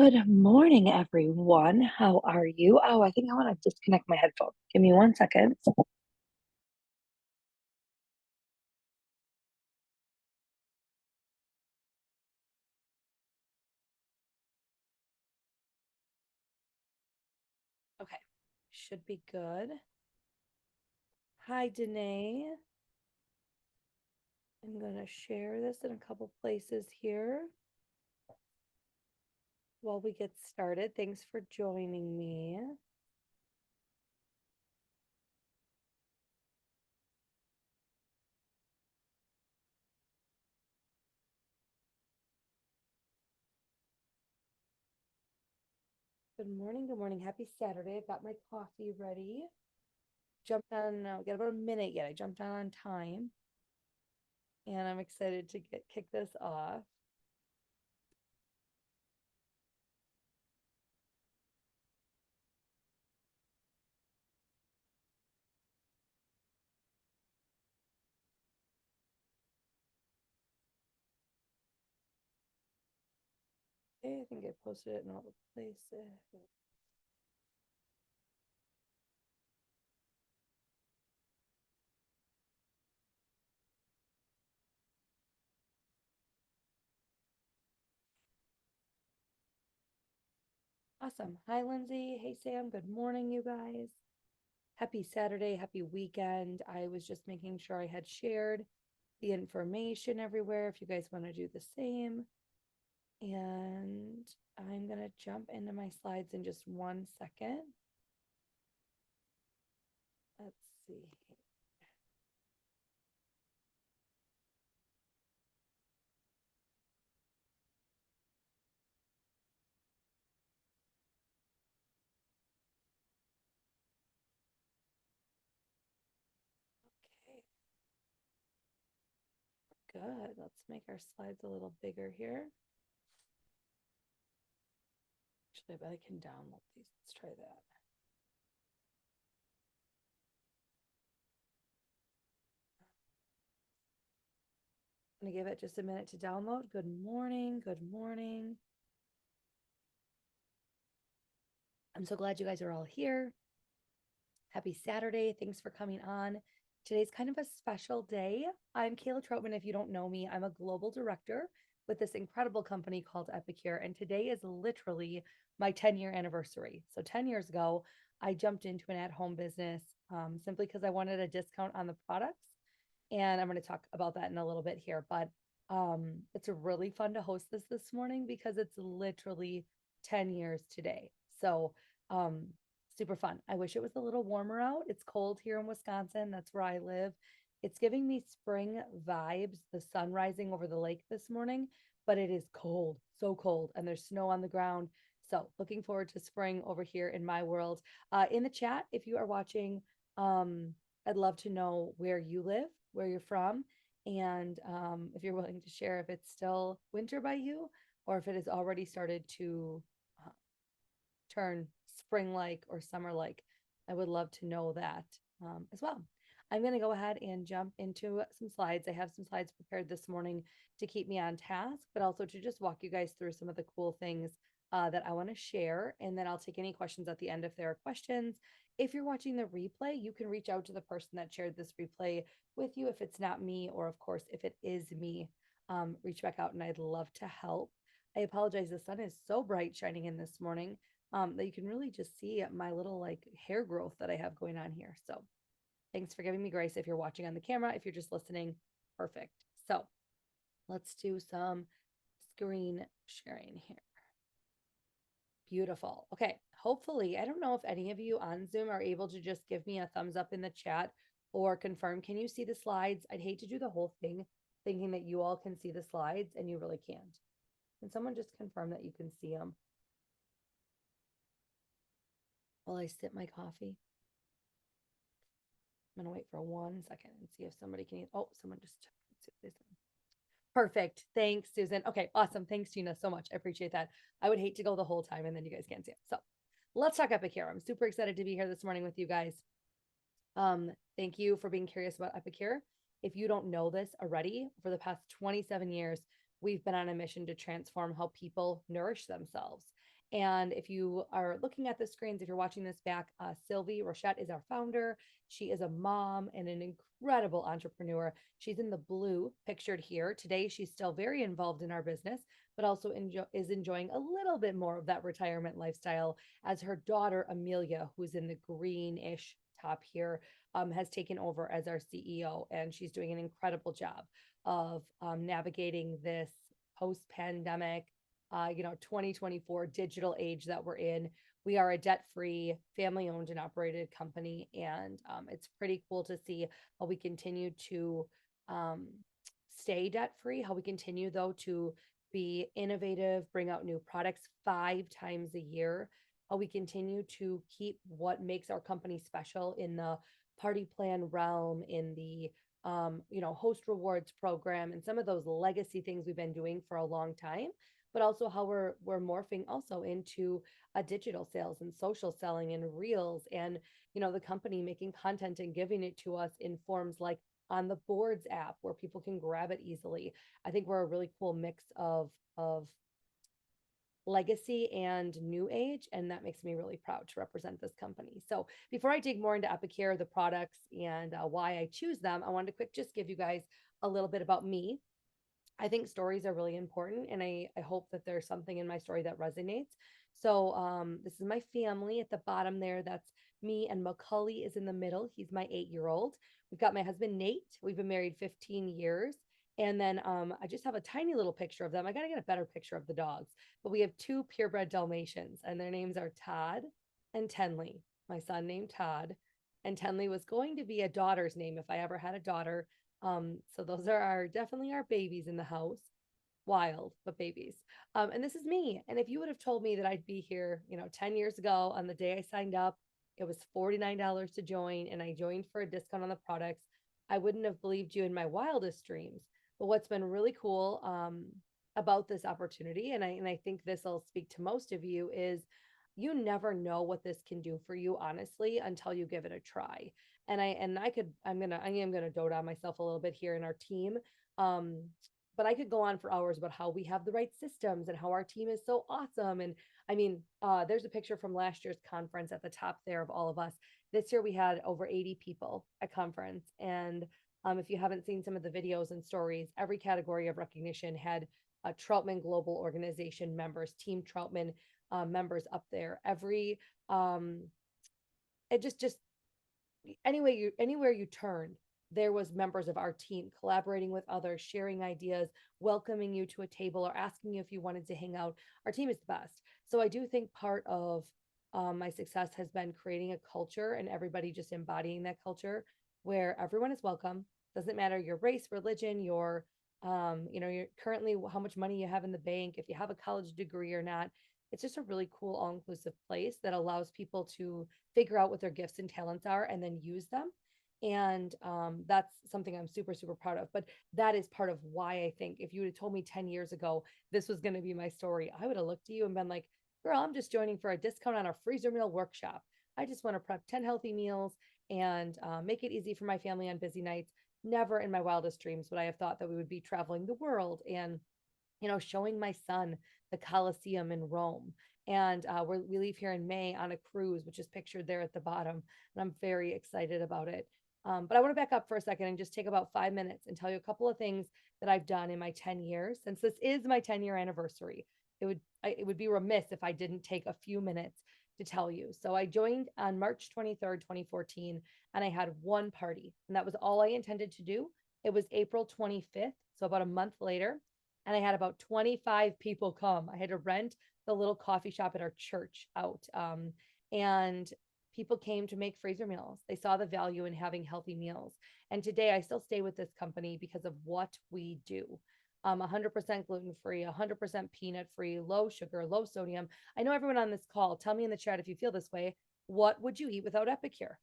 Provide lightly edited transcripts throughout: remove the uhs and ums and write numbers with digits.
Good morning, everyone. How are you? Oh, I think I want to disconnect my headphones. Give me 1 second. Okay, should be good. Hi, Danae. I'm going to share this in a couple places here while we get started. Thanks for joining me. Good morning. Good morning. Happy Saturday. I've got my coffee ready. Jumped on, got about a minute yet. I jumped on time and I'm excited to kick this off. Okay, I think I posted it in all the places. Awesome. Hi, Lindsay. Hey, Sam. Good morning, you guys. Happy Saturday. Happy weekend. I was just making sure I had shared the information everywhere if you guys want to do the same. And I'm going to jump into my slides in just 1 second. Let's see. Okay, good. Let's make our slides a little bigger here. Actually, I bet I can download these. Let's try that. I'm going to give it just a minute to download. Good morning. Good morning. I'm so glad you guys are all here. Happy Saturday. Thanks for coming on. Today's kind of a special day. I'm Kayla Trotman. If you don't know me, I'm a global director with this incredible company called Epicure. And today is literally my 10-year anniversary. So 10 years ago, I jumped into an at-home business simply because I wanted a discount on the products. And I'm going to talk about that in a little bit here. But it's really fun to host this morning because it's literally 10 years today. So um, super fun. I wish it was a little warmer out. It's cold here in Wisconsin. That's where I live. It's giving me spring vibes, the sun rising over the lake this morning, but it is cold, so cold, and there's snow on the ground. So, looking forward to spring over here in my world. In the chat, if you are watching, I'd love to know where you live, where you're from, and if you're willing to share if it's still winter by you or if it has already started to uh, turn spring like or summer like. I would love to know that as well. I'm going to go ahead and jump into some slides. I have some slides prepared this morning to keep me on task, but also to just walk you guys through some of the cool things that I want to share. And then I'll take any questions at the end if there are questions. If you're watching the replay, you can reach out to the person that shared this replay with you if it's not me, or of course, if it is me, reach back out and I'd love to help. I apologize. The sun is so bright shining in this morning that you can really just see my little like hair growth that I have going on here. So thanks for giving me grace if you're watching on the camera. If you're just listening, perfect. So let's do some screen sharing here. Beautiful. Okay. Hopefully, I don't know if any of you on Zoom are able to just give me a thumbs up in the chat or confirm. Can you see the slides? I'd hate to do the whole thing thinking that you all can see the slides and you really can't. Can someone just confirm that you can see them while I sip my coffee? I'm gonna wait for 1 second and see if somebody can. Oh, someone just. Perfect. Thanks, Susan. Okay, awesome. Thanks, Gina, so much. I appreciate that. I would hate to go the whole time and then you guys can't see it. So let's talk Epicure. I'm super excited to be here this morning with you guys. Thank you for being curious about Epicure. If you don't know this already, for the past 27 years, we've been on a mission to transform how people nourish themselves. And if you are looking at the screens, if you're watching this back, Sylvie Rochette is our founder. She is a mom and an incredible entrepreneur. She's in the blue pictured here. Today, she's still very involved in our business, but also is enjoying a little bit more of that retirement lifestyle as her daughter, Amelia, who's in the greenish top here, has taken over as our CEO. And she's doing an incredible job of navigating this post-pandemic 2024 digital age that we're in. We are a debt-free, family-owned and operated company, and it's pretty cool to see how we continue to um, stay debt-free, how we continue though to be innovative, bring out new products 5 times a year, how we continue to keep what makes our company special in the party plan realm, in the host rewards program, and some of those legacy things we've been doing for a long time, but also how we're morphing also into a digital sales and social selling and reels, and the company making content and giving it to us in forms like on the boards app where people can grab it easily. I think we're a really cool mix of legacy and new age, and that makes me really proud to represent this company. So before I dig more into Epicure, the products, and why I choose them, I wanted to quick just give you guys a little bit about me. I think stories are really important, and I hope that there's something in my story that resonates. So this is my family at the bottom there. That's me, and Macaulay is in the middle. He's my 8-year-old. We've got my husband Nate. We've been married 15 years. And then I just have a tiny little picture of them. I got to get a better picture of the dogs. But we have two purebred Dalmatians, and their names are Todd and Tenley. My son named Todd, and Tenley was going to be a daughter's name if I ever had a daughter. So those are definitely our babies in the house. Wild, but babies. And this is me. And if you would have told me that I'd be here, 10 years ago on the day I signed up, it was $49 to join, and I joined for a discount on the products, I wouldn't have believed you in my wildest dreams. But what's been really cool about this opportunity, and I think this will speak to most of you, is you never know what this can do for you, honestly, until you give it a try. I am gonna dote on myself a little bit here in our team. Um, but I could go on for hours about how we have the right systems and how our team is so awesome. And I mean, there's a picture from last year's conference at the top there of all of us. This year we had over 80 people at conference. And if you haven't seen some of the videos and stories, every category of recognition had Troutman Global Organization members, Team Troutman members up there. Every it just anywhere you turn, there was members of our team collaborating with others, sharing ideas, welcoming you to a table, or asking you if you wanted to hang out. Our team is the best. So I do think part of my success has been creating a culture and everybody just embodying that culture where everyone is welcome. Doesn't matter your race, religion, your currently how much money you have in the bank, if you have a college degree or not. It's just a really cool, all inclusive place that allows people to figure out what their gifts and talents are and then use them. And that's something I'm super, super proud of. But that is part of why I think if you would have told me 10 years ago this was going to be my story, I would have looked at you and been like, girl, I'm just joining for a discount on our freezer meal workshop. I just want to prep 10 healthy meals and make it easy for my family on busy nights. Never in my wildest dreams would I have thought that we would be traveling the world and showing my son the Colosseum in Rome. And we leave here in May on a cruise, which is pictured there at the bottom. And I'm very excited about it. But I want to back up for a second and just take about 5 minutes and tell you a couple of things that I've done in my 10 years. Since this is my 10-year anniversary, it would be remiss if I didn't take a few minutes to tell you. So I joined on March 23rd, 2014, and I had one party, and that was all I intended to do. It was April 25th, so about a month later, and I had about 25 people come. I had to rent the little coffee shop at our church out. And people came to make freezer meals. They saw the value in having healthy meals. And today I still stay with this company because of what we do. 100% gluten free, 100% peanut free, low sugar, low sodium. I know everyone on this call, tell me in the chat if you feel this way. What would you eat without Epicure?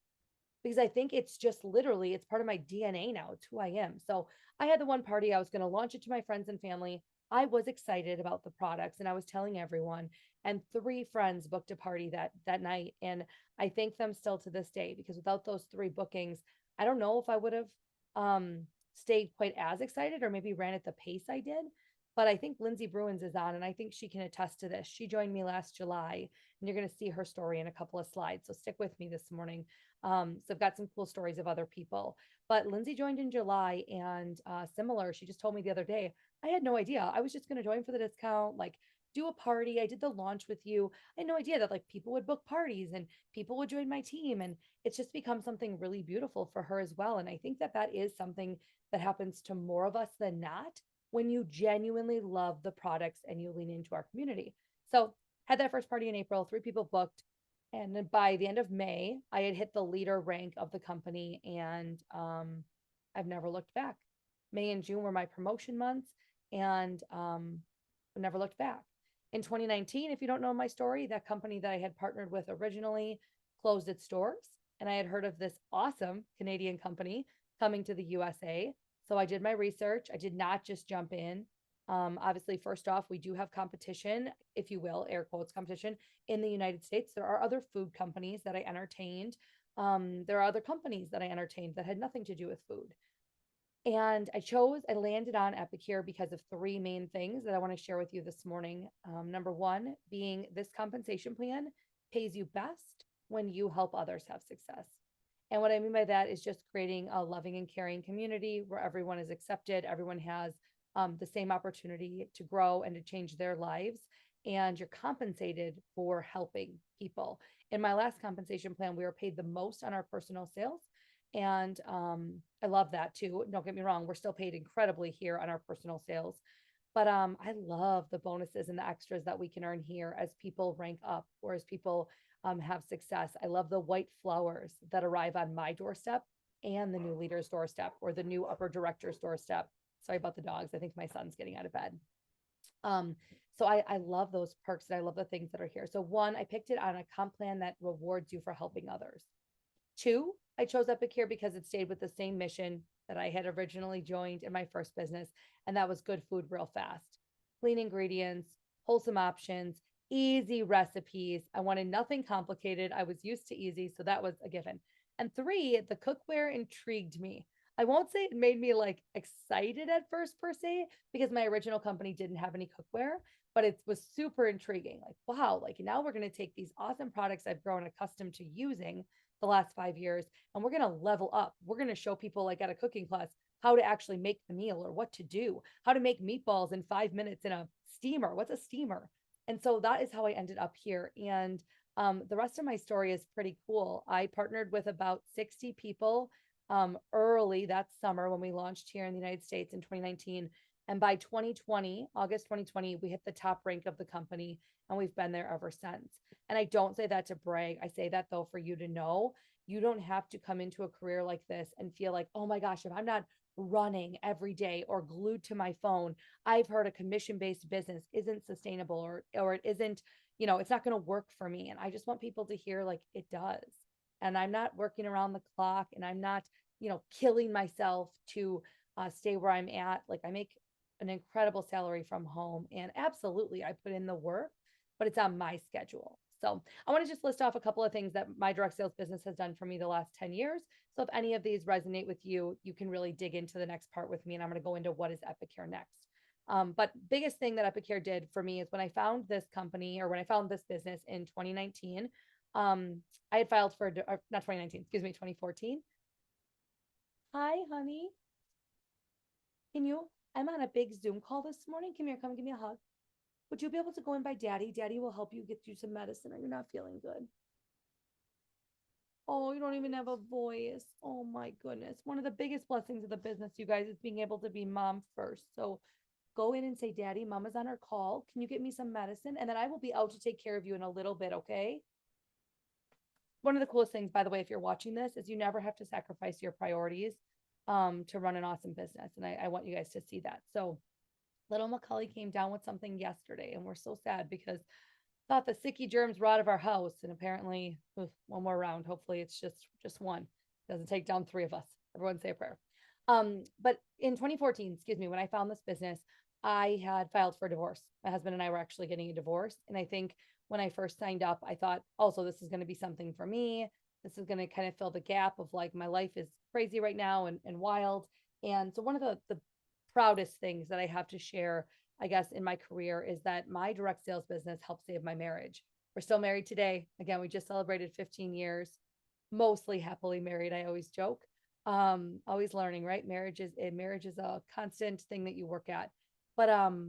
Because I think it's just literally, it's part of my DNA now. It's who I am. So I had the one party, I was going to launch it to my friends and family. I was excited about the products and I was telling everyone, and 3 friends booked a party that night. And I thank them still to this day, because without those 3 bookings, I don't know if I would have stayed quite as excited or maybe ran at the pace I did. but I think Lindsay Bruins is on, and I think she can attest to this. She joined me last July, and you're going to see her story in a couple of slides. So stick with me this morning. So I've got some cool stories of other people. But Lindsay joined in July, and similar, she just told me the other day, I had no idea. I was just going to join for the discount, like do a party. I did the launch with you. I had no idea that like people would book parties and people would join my team. And it's just become something really beautiful for her as well. And I think that that is something that happens to more of us than not when you genuinely love the products and you lean into our community. So had that first party in April, 3 people booked. And then by the end of May, I had hit the leader rank of the company, and I've never looked back. May and June were my promotion months, and never looked back. In 2019, if you don't know my story, that company that I had partnered with originally closed its doors, and I had heard of this awesome Canadian company coming to the USA. So I did my research. I did not just jump in. Obviously, first off, we do have competition, if you will, air quotes competition in the United States. There are other food companies that I entertained. There are other companies that I entertained that had nothing to do with food. And I landed on Epicure because of three main things that I want to share with you this morning. Number one, being this compensation plan pays you best when you help others have success. And what I mean by that is just creating a loving and caring community where everyone is accepted, everyone has the same opportunity to grow and to change their lives, and you're compensated for helping people. In my last compensation plan, we were paid the most on our personal sales. And I love that too. Don't get me wrong, we're still paid incredibly here on our personal sales. But I love the bonuses and the extras that we can earn here as people rank up or as people have success. I love the white flowers that arrive on my doorstep and the new leader's doorstep or the new upper director's doorstep. Sorry about the dogs. I think my son's getting out of bed. Um, so I love those perks and I love the things that are here. So one, I picked it on a comp plan that rewards you for helping others. Two, I chose Epicure because it stayed with the same mission that I had originally joined in my first business, and that was good food real fast. Clean ingredients, wholesome options, easy recipes. I wanted nothing complicated. I was used to easy, so that was a given. And three, the cookware intrigued me. I won't say it made me like excited at first per se, because my original company didn't have any cookware, but it was super intriguing. Like, wow, like now we're going to take these awesome products I've grown accustomed to using the last 5 years, and we're going to level up. We're going to show people like at a cooking class how to actually make the meal or what to do, how to make meatballs in 5 minutes in a steamer. What's a steamer? And so that is how I ended up here. And the rest of my story is pretty cool. I partnered with about 60 people early that summer when we launched here in the United States in 2019. And by 2020, August 2020, we hit the top rank of the company, and we've been there ever since. And I don't say that to brag. I say that though for you to know you don't have to come into a career like this and feel like, oh my gosh, if I'm not running every day or glued to my phone, I've heard a commission-based business isn't sustainable or it isn't, it's not going to work for me. And I just want people to hear like it does. And I'm not working around the clock and I'm not, killing myself to stay where I'm at. Like I make an incredible salary from home and absolutely I put in the work, but it's on my schedule. So I want to just list off a couple of things that my direct sales business has done for me the last 10 years. So if any of these resonate with you, you can really dig into the next part with me. And I'm going to go into what is Epicure next. But biggest thing that Epicure did for me is when I found this company or when I found this business in 2019, I had filed for, not 2019, excuse me, 2014. Hi, honey. I'm on a big Zoom call this morning. Come here, come give me a hug. Would you be able to go in by daddy? Daddy will help you get you some medicine or you're not feeling good. Oh, you don't even have a voice. Oh my goodness. One of the biggest blessings of the business, you guys, is being able to be mom first. So go in and say, Daddy, mama's on her call. Can you get me some medicine? And then I will be out to take care of you in a little bit, okay? One of the coolest things, by the way, if you're watching this, is you never have to sacrifice your priorities to run an awesome business. And I want you guys to see that. So little Macaulay came down with something yesterday, and we're so sad because thought the sicky germs were out of our house, and apparently one more round. Hopefully, it's just one. Doesn't take down three of us. Everyone say a prayer. But in 2014, excuse me, when I found this business, I had filed for divorce. My husband and I were actually getting a divorce, and I think when I first signed up, I thought, also, this is going to be something for me. This is going to kind of fill the gap of like my life is crazy right now and wild. And so one of the proudest things that I have to share I guess, in my career is that my direct sales business helped save my marriage. We're still married today. Again, we just celebrated 15 years, mostly happily married. I always joke. Always learning, right? Marriage is a constant thing that you work at. But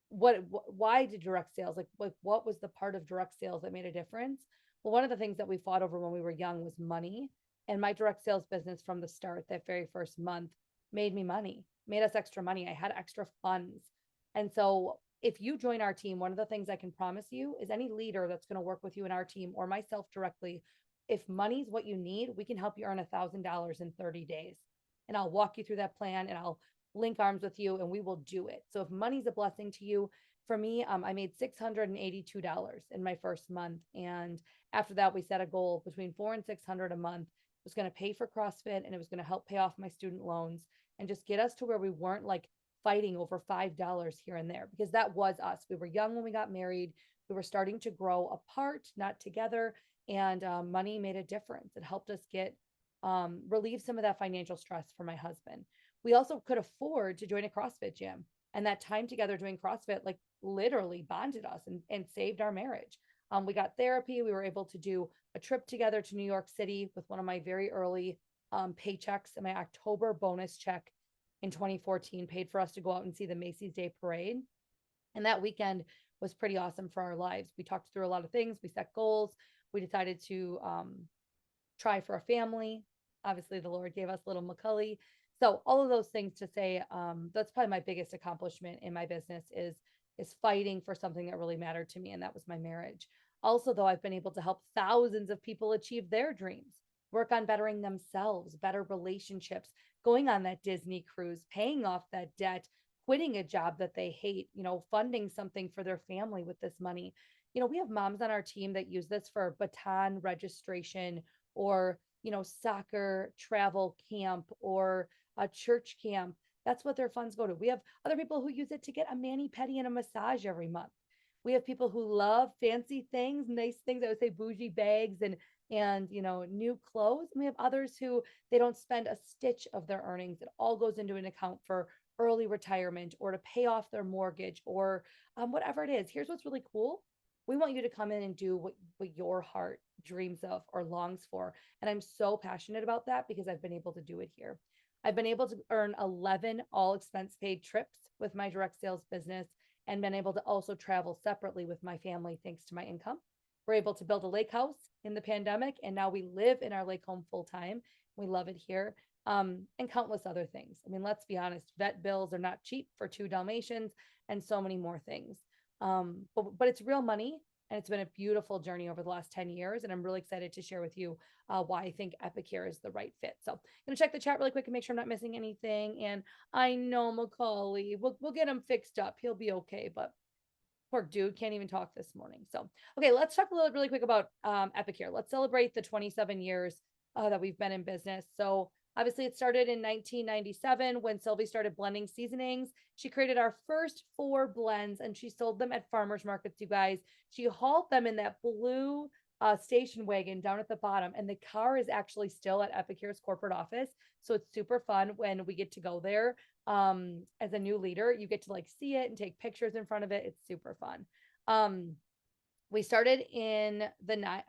why did direct sales, like what was the part of direct sales that made a difference? Well, one of the things that we fought over when we were young was money. And my direct sales business from the start, that very first month, made me money, made us extra money. I had extra funds. And so if you join our team, one of the things I can promise you is any leader that's going to work with you in our team or myself directly, if money's what you need, we can help you earn $1,000 in 30 days. And I'll walk you through that plan and I'll link arms with you and we will do it. So if money's a blessing to you, for me, I made $682 in my first month. And after that, we set a goal between 400 and 600 a month. It was going to pay for CrossFit and it was going to help pay off my student loans and just get us to where we weren't like fighting over $5 here and there, because that was us. We were young when we got married. We were starting to grow apart, not together. And money made a difference. It helped us get relieve some of that financial stress for my husband. We also could afford to join a CrossFit gym. And that time together doing CrossFit, like literally bonded us and saved our marriage. We got therapy. We were able to do a trip together to New York City with one of my very early paychecks, and my October bonus check in 2014 paid for us to go out and see the Macy's Day Parade. And that weekend was pretty awesome for our lives. We talked through a lot of things. We set goals. We decided to try for a family. Obviously, the Lord gave us little Macaulay. So all of those things to say, that's probably my biggest accomplishment in my business is fighting for something that really mattered to me, and that was my marriage. Also, though, I've been able to help thousands of people achieve their dreams, work on bettering themselves, better relationships, going on that Disney cruise, paying off that debt, quitting a job that they hate, funding something for their family with this money. We have moms on our team that use this for baton registration or, soccer travel camp or a church camp. That's what their funds go to. We have other people who use it to get a mani-pedi and a massage every month. We have people who love fancy things, nice things. I would say bougie bags and new clothes. And we have others who they don't spend a stitch of their earnings. It all goes into an account for early retirement or to pay off their mortgage or whatever it is. Here's what's really cool. We want you to come in and do what your heart dreams of or longs for. And I'm so passionate about that because I've been able to do it here. I've been able to earn 11 all expense paid trips with my direct sales business and been able to also travel separately with my family thanks to my income. We're able to build a lake house in the pandemic, and now we live in our lake home full time. We love it here. And countless other things. I mean, let's be honest, vet bills are not cheap for 2 Dalmatians and so many more things. But it's real money. And it's been a beautiful journey over the last 10 years. And I'm really excited to share with you why I think Epicure is the right fit. So I'm going to check the chat really quick and make sure I'm not missing anything. And I know Macaulay, we'll get him fixed up. He'll be okay. But poor dude can't even talk this morning. So, okay, let's talk a little really quick about Epicure. Let's celebrate the 27 years that we've been in business. So obviously, it started in 1997 when Sylvie started blending seasonings. She created our first 4 blends and she sold them at farmers markets, you guys. She hauled them in that blue station wagon down at the bottom. And the car is actually still at Epicure's corporate office. So it's super fun when we get to go there as a new leader. You get to like see it and take pictures in front of it. It's super fun. We started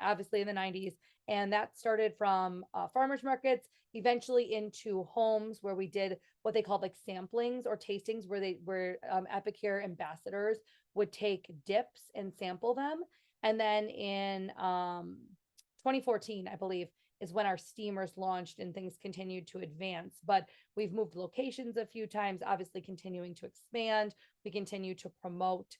obviously in the 90s, and that started from farmers markets, eventually into homes where we did what they called like samplings or tastings, where Epicure ambassadors would take dips and sample them. And then in 2014, I believe, is when our steamers launched and things continued to advance. But we've moved locations a few times, obviously continuing to expand. We continue to promote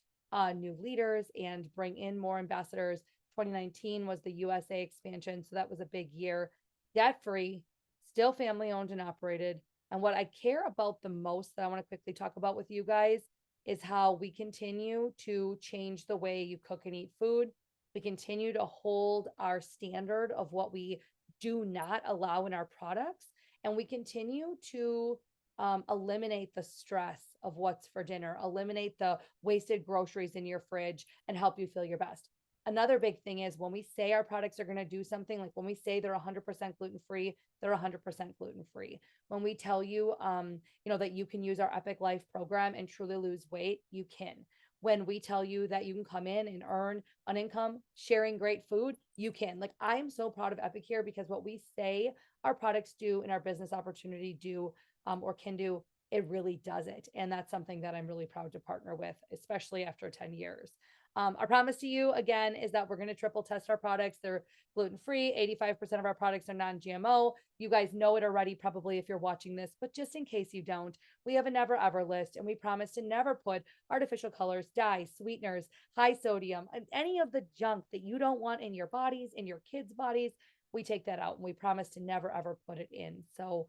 new leaders and bring in more ambassadors. 2019 was the USA expansion. So that was a big year. Debt free, still family owned and operated. And what I care about the most that I want to quickly talk about with you guys is how we continue to change the way you cook and eat food. We continue to hold our standard of what we do not allow in our products. And we continue to eliminate the stress of what's for dinner, eliminate the wasted groceries in your fridge, and help you feel your best. another big thing is when we say our products are going to do something, like when we say they're 100% gluten-free, they're 100% gluten-free. When we tell you, that you can use our Epic Life program and truly lose weight, you can. When we tell you that you can come in and earn an income sharing great food, you can. Like, I'm so proud of Epicure because what we say our products do and our business opportunity do, or can do, it really does it. And that's something that I'm really proud to partner with, especially after 10 years. Our promise to you again is that we're going to triple test our products. They're gluten free. 85% of our products are non GMO. You guys know it already, probably, if you're watching this, but just in case you don't, we have a never ever list, and we promise to never put artificial colors, dyes, sweeteners, high sodium, and any of the junk that you don't want in your bodies, in your kids' bodies. We take that out, and we promise to never ever put it in. So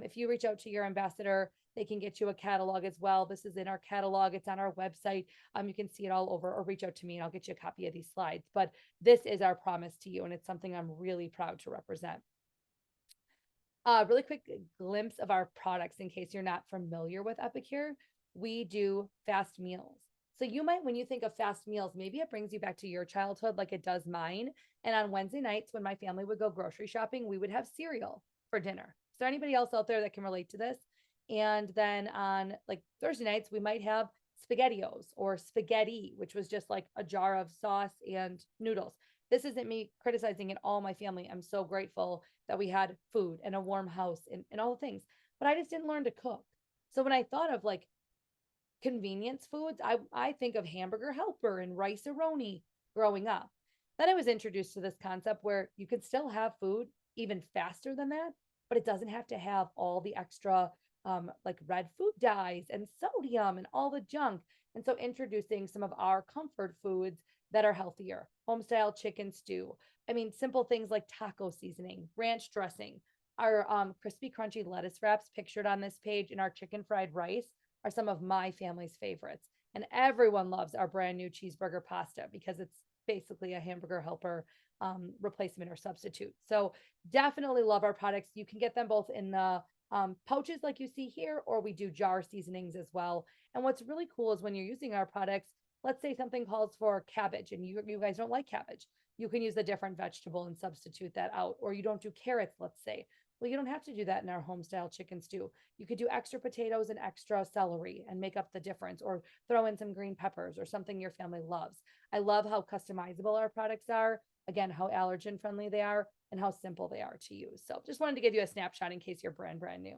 if you reach out to your ambassador, they can get you a catalog as well. This is in our catalog. It's on our website. You can see it all over, or reach out to me and I'll get you a copy of these slides. But this is our promise to you, and it's something I'm really proud to represent. Really quick glimpse of our products in case you're not familiar with Epicure. We do fast meals. So you might, when you think of fast meals, maybe it brings you back to your childhood like it does mine. And on Wednesday nights, when my family would go grocery shopping, we would have cereal for dinner. Is there anybody else out there that can relate to this? And then on like Thursday nights, we might have SpaghettiOs or spaghetti, which was just like a jar of sauce and noodles. This isn't me criticizing at all my family. I'm so grateful that we had food and a warm house and all the things, but I just didn't learn to cook. So when I thought of like convenience foods, I think of Hamburger Helper and Rice-A-Roni growing up. Then I was introduced to this concept where you could still have food even faster than that, but it doesn't have to have all the extra like red food dyes and sodium and all the junk. And so introducing some of our comfort foods that are healthier, homestyle chicken stew. I mean, simple things like taco seasoning, ranch dressing, our crispy, crunchy lettuce wraps pictured on this page, and our chicken fried rice are some of my family's favorites. And everyone loves our brand new cheeseburger pasta because it's basically a hamburger helper replacement or substitute. So definitely love our products. You can get them both in the pouches like you see here, or we do jar seasonings as well. And what's really cool is when you're using our products, let's say something calls for cabbage and you guys don't like cabbage. You can use a different vegetable and substitute that out. Or you don't do carrots, let's say. Well, you don't have to do that in our home style chicken stew. You could do extra potatoes and extra celery and make up the difference, or throw in some green peppers or something your family loves. I love how customizable our products are. Again, how allergen friendly they are and how simple they are to use. So just wanted to give you a snapshot in case you're brand new.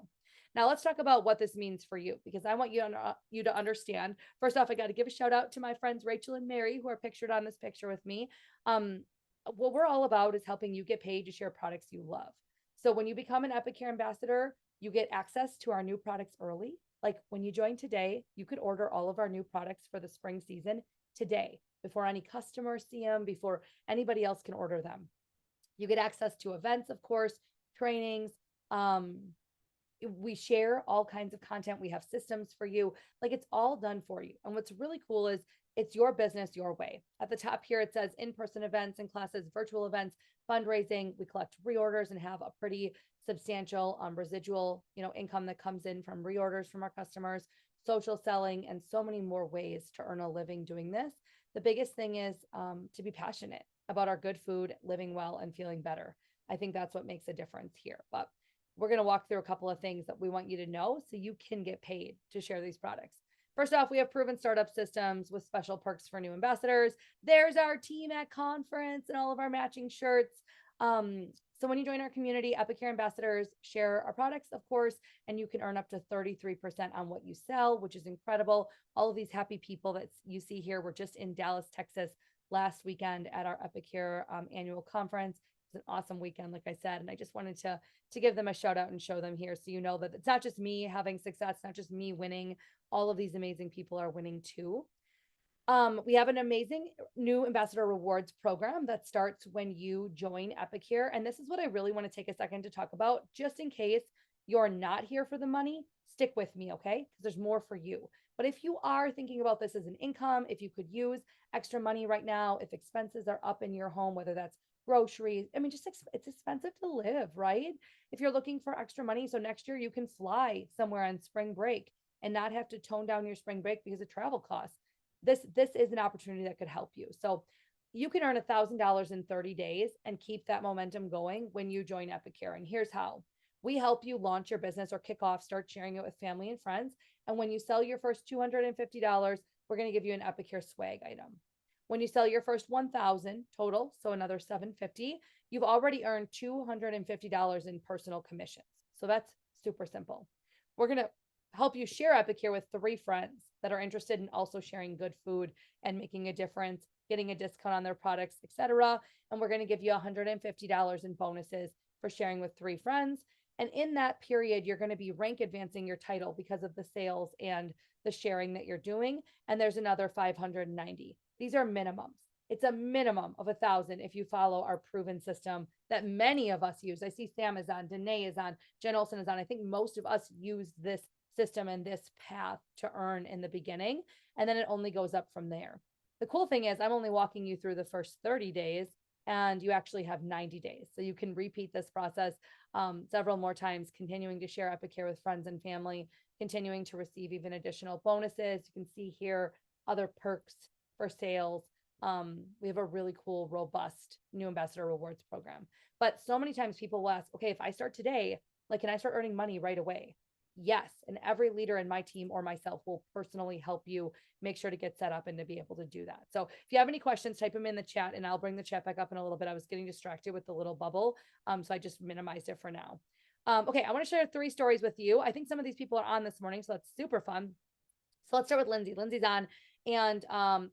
Now let's talk about what this means for you, because I want you to understand. First off, I got to give a shout out to my friends Rachel and Mary, who are pictured on this picture with me. What we're all about is helping you get paid to share products you love. So when you become an Epicure ambassador, you get access to our new products early. Like when you join today, you could order all of our new products for the spring season today before any customers see them, before anybody else can order them. You get access to events, of course, trainings. We share all kinds of content. We have systems for you. Like, it's all done for you. And what's really cool is it's your business your way. At the top here, it says in-person events and classes, virtual events, fundraising. We collect reorders and have a pretty substantial residual, income that comes in from reorders from our customers, social selling, and so many more ways to earn a living doing this. The biggest thing is to be passionate about our good food, living well, and feeling better. I think that's what makes a difference here. But we're going to walk through a couple of things that we want you to know so you can get paid to share these products. First off, we have proven startup systems with special perks for new ambassadors. There's our team at conference and all of our matching shirts. So when you join our community, Epicure ambassadors share our products, of course, and you can earn up to 33% on what you sell, which is incredible. All of these happy people that you see here were just in Dallas, Texas last weekend at our Epicure annual conference. It's an awesome weekend, like I said, and I just wanted to give them a shout out and show them here, so you know that it's not just me having success, not just me winning. All of these amazing people are winning too. We have an amazing new ambassador rewards program that starts when you join Epicure, and this is what I really want to take a second to talk about, just in case you're not here for the money. Stick with me, okay? Because there's more for you. But if you are thinking about this as an income, if you could use extra money right now, if expenses are up in your home, whether that's groceries, I mean, just it's expensive to live, right? If you're looking for extra money, so next year you can fly somewhere on spring break and not have to tone down your spring break because of travel costs. This is an opportunity that could help you. So you can earn $1,000 in 30 days and keep that momentum going when you join Epicure. And here's how: we help you launch your business or kick off, start sharing it with family and friends. And when you sell your first $250, we're going to give you an Epicure swag item. When you sell your first 1,000 total, so another 750, you've already earned $250 in personal commissions. So that's super simple. We're going to help you share Epicure with 3 friends that are interested in also sharing good food and making a difference, getting a discount on their products, etc. And we're going to give you $150 in bonuses for sharing with 3 friends. And in that period, you're going to be rank advancing your title because of the sales and the sharing that you're doing. And there's another 590. These are minimums. It's a minimum of 1,000 if you follow our proven system that many of us use. I see Sam is on, Danae is on, Jen Olson is on. I think most of us use this system and this path to earn in the beginning, and then it only goes up from there. The cool thing is I'm only walking you through the first 30 days, and you actually have 90 days. So you can repeat this process several more times, continuing to share Epicure with friends and family, continuing to receive even additional bonuses. You can see here other perks for sales. We have a really cool, robust new ambassador rewards program. But so many times people will ask, okay, if I start today, like, can I start earning money right away? Yes. And every leader in my team or myself will personally help you make sure to get set up and to be able to do that. So if you have any questions, type them in the chat and I'll bring the chat back up in a little bit. I was getting distracted with the little bubble. So I just minimized it for now. Okay. I want to share 3 stories with you. I think some of these people are on this morning, so that's super fun. So let's start with Lindsay. Lindsay's on, and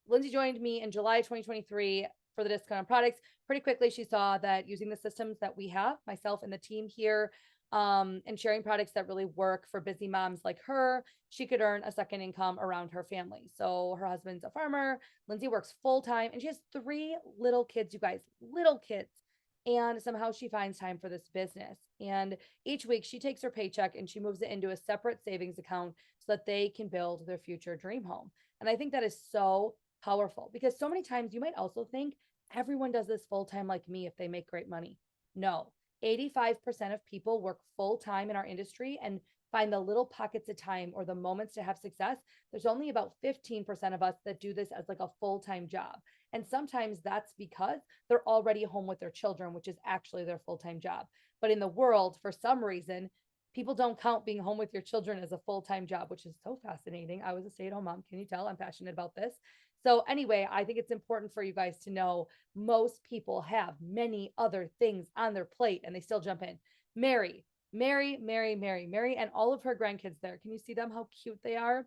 Lindsay joined me in July 2023 for the discount on products. Pretty quickly, she saw that using the systems that we have, myself and the team here, and sharing products that really work for busy moms like her, she could earn a second income around her family. So her husband's a farmer. Lindsay works full time, and she has 3 little kids, you guys, little kids. And somehow she finds time for this business. And each week she takes her paycheck and she moves it into a separate savings account so that they can build their future dream home. And I think that is so powerful because so many times you might also think everyone does this full time like me if they make great money. No, 85% of people work full time in our industry and find the little pockets of time or the moments to have success. There's only about 15% of us that do this as like a full time job. And sometimes that's because they're already home with their children, which is actually their full time job. But in the world, for some reason, people don't count being home with your children as a full time job, which is so fascinating. I was a stay at home mom. Can you tell? I'm passionate about this. So, anyway, I think it's important for you guys to know most people have many other things on their plate and they still jump in. Mary, Mary, and all of her grandkids there. Can you see them? How cute they are.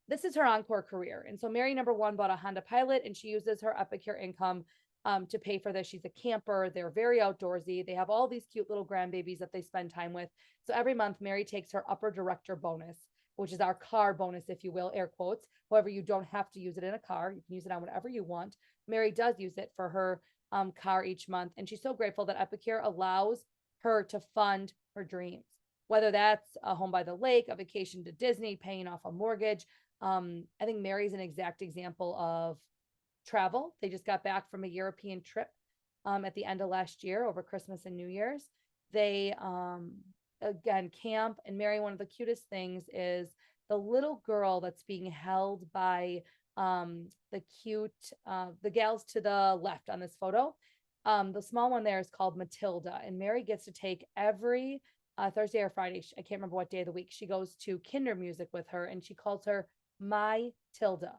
This is her encore career. And so Mary, number 1, bought a Honda Pilot and she uses her Epicure income to pay for this. She's a camper. They're very outdoorsy. They have all these cute little grandbabies that they spend time with. So every month, Mary takes her upper director bonus, which is our car bonus, if you will, air quotes. However, you don't have to use it in a car. You can use it on whatever you want. Mary does use it for her car each month. And she's so grateful that Epicure allows her to fund her dreams, whether that's a home by the lake, a vacation to Disney, paying off a mortgage. I think Mary's an exact example of travel. They just got back from a European trip at the end of last year over Christmas and New Year's. They again camp, and Mary, one of the cutest things is the little girl that's being held by the gals to the left on this photo. The small one there is called Matilda, and Mary gets to take every Thursday or Friday, I can't remember what day of the week, she goes to kinder music with her and she calls her my Tilda.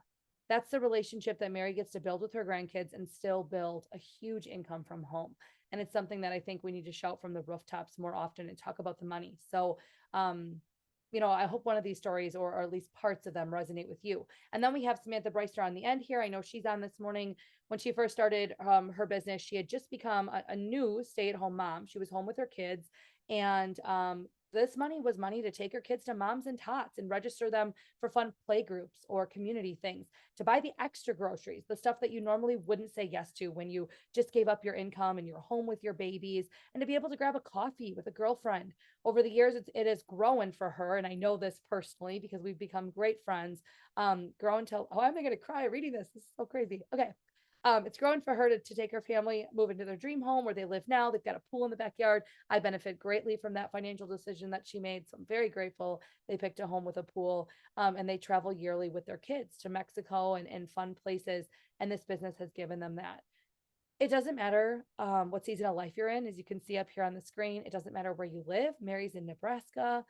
That's the relationship that Mary gets to build with her grandkids and still build a huge income from home. And it's something that I think we need to shout from the rooftops more often and talk about the money. So, I hope one of these stories or at least parts of them resonate with you. And then we have Samantha Breister on the end here. I know she's on this morning. When she first started her business, she had just become a new stay-at-home mom. She was home with her kids, and this money was money to take her kids to moms and tots and register them for fun play groups or community things, to buy the extra groceries, the stuff that you normally wouldn't say yes to when you just gave up your income and you're home with your babies, and to be able to grab a coffee with a girlfriend. Over the years, it has grown for her. And I know this personally because we've become great friends. Grown till, oh, am I going to cry reading this? This is so crazy. Okay. It's growing for her to take her family, move into their dream home where they live now. They've got a pool in the backyard. I benefit greatly from that financial decision that she made. So I'm very grateful they picked a home with a pool. And they travel yearly with their kids to Mexico and fun places. And this business has given them that. It doesn't matter what season of life you're in, as you can see up here on the screen. It doesn't matter where you live. Mary's in Nebraska.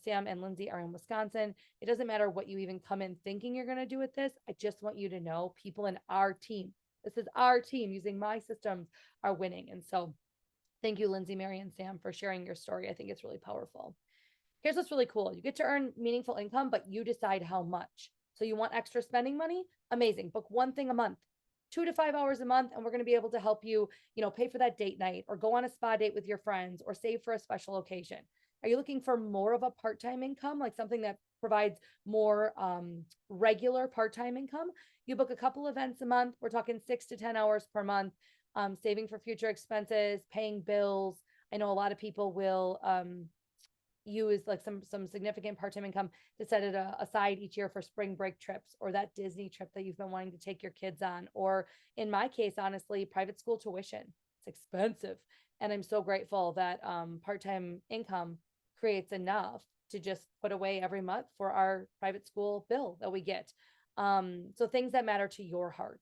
Sam and Lindsay are in Wisconsin. It doesn't matter what you even come in thinking you're going to do with this. I just want you to know people in our team. This is our team using my systems are winning. And so thank you, Lindsay, Mary, and Sam, for sharing your story. I think it's really powerful. Here's what's really cool. You get to earn meaningful income, but you decide how much. So you want extra spending money? Amazing. Book one thing a month, 2 to 5 hours a month, and we're going to be able to help you, pay for that date night or go on a spa date with your friends or save for a special occasion. Are you looking for more of a part-time income, like something that provides more regular part-time income? You book a couple events a month. We're talking 6 to 10 hours per month, saving for future expenses, paying bills. I know a lot of people will use like some significant part-time income to set it aside each year for spring break trips or that Disney trip that you've been wanting to take your kids on, or in my case, honestly, private school tuition. It's expensive, and I'm so grateful that part-time income creates enough to just put away every month for our private school bill that we get. So things that matter to your heart.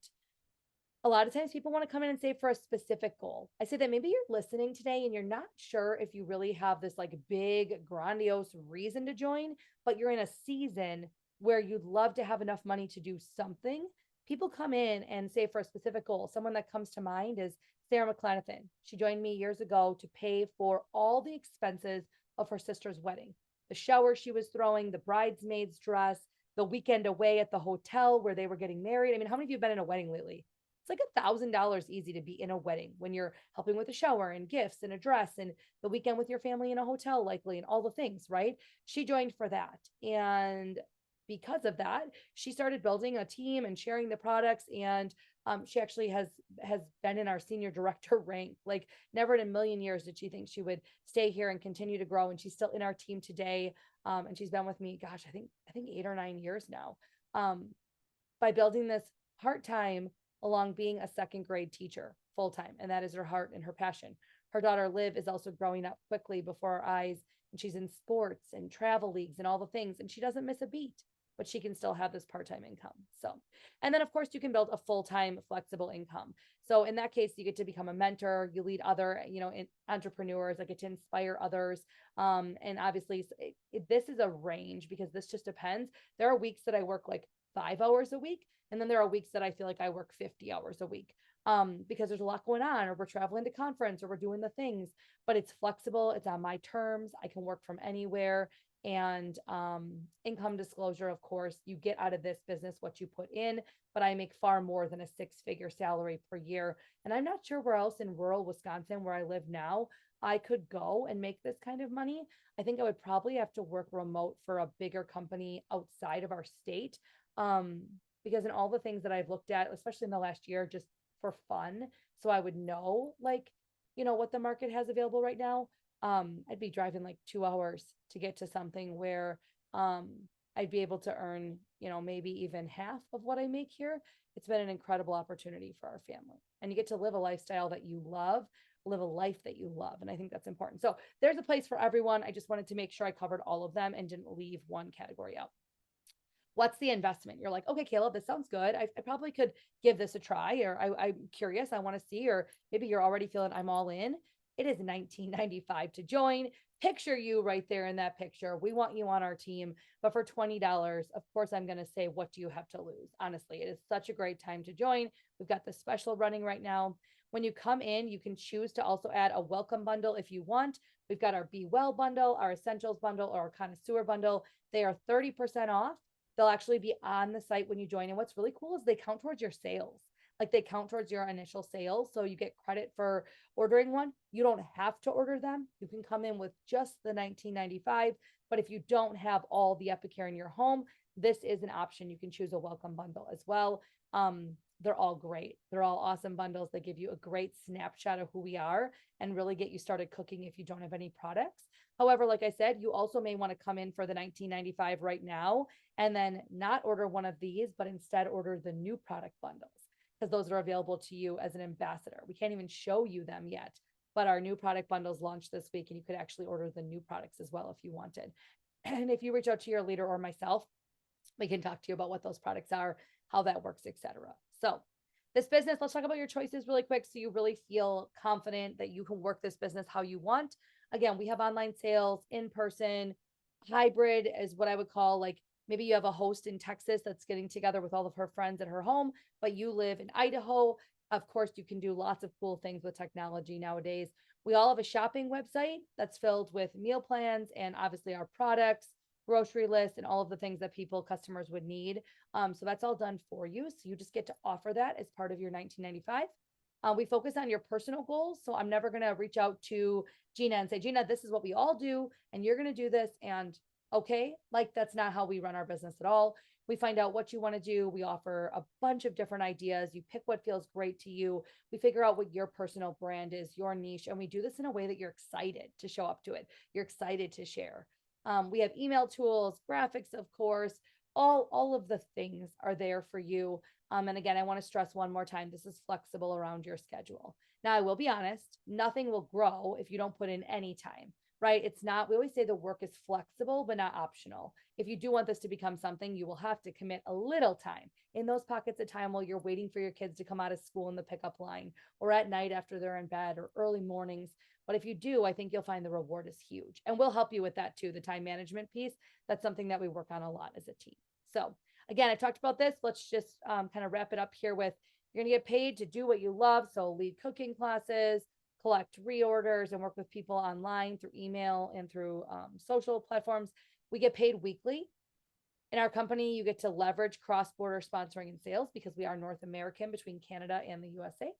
A lot of times people want to come in and save for a specific goal. I say that maybe you're listening today and you're not sure if you really have this like big, grandiose reason to join, but you're in a season where you'd love to have enough money to do something. People come in and save for a specific goal. Someone that comes to mind is Sarah McClanathan. She joined me years ago to pay for all the expenses of her sister's wedding, the shower she was throwing, the bridesmaid's dress, the weekend away at the hotel where they were getting married. I mean, how many of you have been in a wedding lately? It's like $1,000 easy to be in a wedding when you're helping with a shower and gifts and a dress and the weekend with your family in a hotel, likely, and all the things, right? She joined for that. And because of that, she started building a team and sharing the products. And she actually has been in our senior director rank. Like never in a million years did she think she would stay here and continue to grow. And she's still in our team today. And she's been with me, gosh, I think 8 or 9 years now. By building this part-time along being a second grade teacher full time. And that is her heart and her passion. Her daughter Liv is also growing up quickly before our eyes, and she's in sports and travel leagues and all the things, and she doesn't miss a beat, but she can still have this part-time income. So, and then of course you can build a full-time flexible income. So in that case, you get to become a mentor, you lead other, entrepreneurs, I get to inspire others. And obviously this is a range because this just depends. There are weeks that I work like 5 hours a week. And then there are weeks that I feel like I work 50 hours a week because there's a lot going on, or we're traveling to conference, or we're doing the things, but it's flexible. It's on my terms. I can work from anywhere. And income disclosure, of course, you get out of this business what you put in, but I make far more than a six-figure salary per year. And I'm not sure where else in rural Wisconsin, where I live now, I could go and make this kind of money. I think I would probably have to work remote for a bigger company outside of our state. Because in all the things that I've looked at, especially in the last year, just for fun, so I would know what the market has available right now. I'd be driving like 2 hours to get to something where I'd be able to earn, maybe even half of what I make here. It's been an incredible opportunity for our family. And you get to live a lifestyle that you love, live a life that you love. And I think that's important. So there's a place for everyone. I just wanted to make sure I covered all of them and didn't leave one category out. What's the investment? You're like, okay, Caleb, this sounds good. I probably could give this a try, or I'm curious, I want to see, or maybe you're already feeling I'm all in. It is $19.95 to join. Picture you right there in that picture. We want you on our team, but for $20, of course, I'm going to say, what do you have to lose? Honestly, it is such a great time to join. We've got the special running right now. When you come in, you can choose to also add a welcome bundle if you want. We've got our Be Well bundle, our Essentials bundle, or our Connoisseur bundle. They are 30% off. They'll actually be on the site when you join. And what's really cool is they count towards your sales. Like they count towards your initial sales. So you get credit for ordering one. You don't have to order them. You can come in with just the $19.95. But if you don't have all the Epicure in your home, this is an option. You can choose a welcome bundle as well. They're all great. They're all awesome bundles that give you a great snapshot of who we are and really get you started cooking if you don't have any products. However, like I said, you also may want to come in for the $19.95 right now and then not order one of these, but instead order the new product bundles. because those are available to you as an ambassador. We can't even show you them yet, but our new product bundles launched this week, and you could actually order the new products as well if you wanted. And if you reach out to your leader or myself, we can talk to you about what those products are, how that works, etc. So this business, let's talk about your choices really quick so you really feel confident that you can work this business how you want. Again, we have online sales, in person, hybrid is what I would call, like, maybe you have a host in Texas that's getting together with all of her friends at her home, but you live in Idaho. Of course, you can do lots of cool things with technology nowadays. We all have a shopping website that's filled with meal plans and obviously our products, grocery list, and all of the things that customers would need. So that's all done for you. So you just get to offer that as part of your 1995. We focus on your personal goals. So I'm never going to reach out to Gina and say, Gina, this is what we all do, and you're going to do this. And okay, like, that's not how we run our business at all. We find out what you want to do. We offer a bunch of different ideas. You pick what feels great to you. We figure out what your personal brand is, your niche, and we do this in a way that you're excited to show up to it. You're excited to share. We have email tools, graphics, of course, all of the things are there for you. And again, I want to stress one more time, this is flexible around your schedule. Now, I will be honest, nothing will grow if you don't put in any time, right? It's not, we always say the work is flexible, but not optional. If you do want this to become something, you will have to commit a little time in those pockets of time while you're waiting for your kids to come out of school in the pickup line, or at night after they're in bed, or early mornings. But if you do, I think you'll find the reward is huge. And we'll help you with that too, the time management piece. That's something that we work on a lot as a team. So again, I talked about this. Let's just kind of wrap it up here with, you're going to get paid to do what you love. So lead cooking classes, collect reorders, and work with people online through email and through social platforms. We get paid weekly. In our company, you get to leverage cross-border sponsoring and sales because we are North American between Canada and the USA.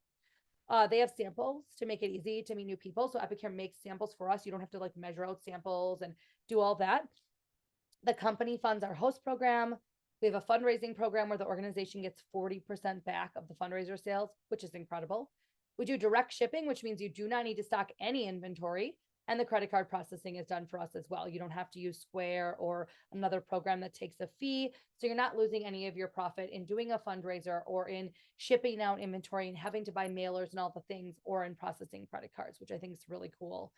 They have samples to make it easy to meet new people. So Epicure makes samples for us. You don't have to like measure out samples and do all that. The company funds our host program. We have a fundraising program where the organization gets 40% back of the fundraiser sales, which is incredible. We do direct shipping, which means you do not need to stock any inventory. And the credit card processing is done for us as well. You don't have to use Square or another program that takes a fee. So you're not losing any of your profit in doing a fundraiser or in shipping out inventory and having to buy mailers and all the things, or in processing credit cards, which I think is really cool.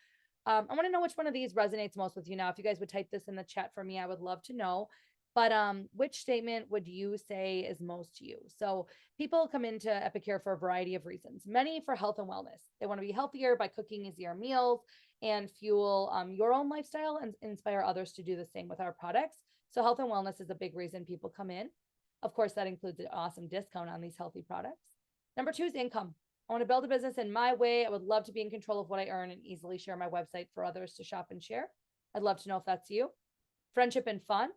I want to know which one of these resonates most with you now. If you guys would type this in the chat for me, I would love to know. But which statement would you say is most to you? So people come into Epicure for a variety of reasons, many for health and wellness. They want to be healthier by cooking easier meals and fuel your own lifestyle and inspire others to do the same with our products. So health and wellness is a big reason people come in. Of course, that includes an awesome discount on these healthy products. Number 2 is income. I want to build a business in my way. I would love to be in control of what I earn and easily share my website for others to shop and share. I'd love to know if that's you. Friendship and fun.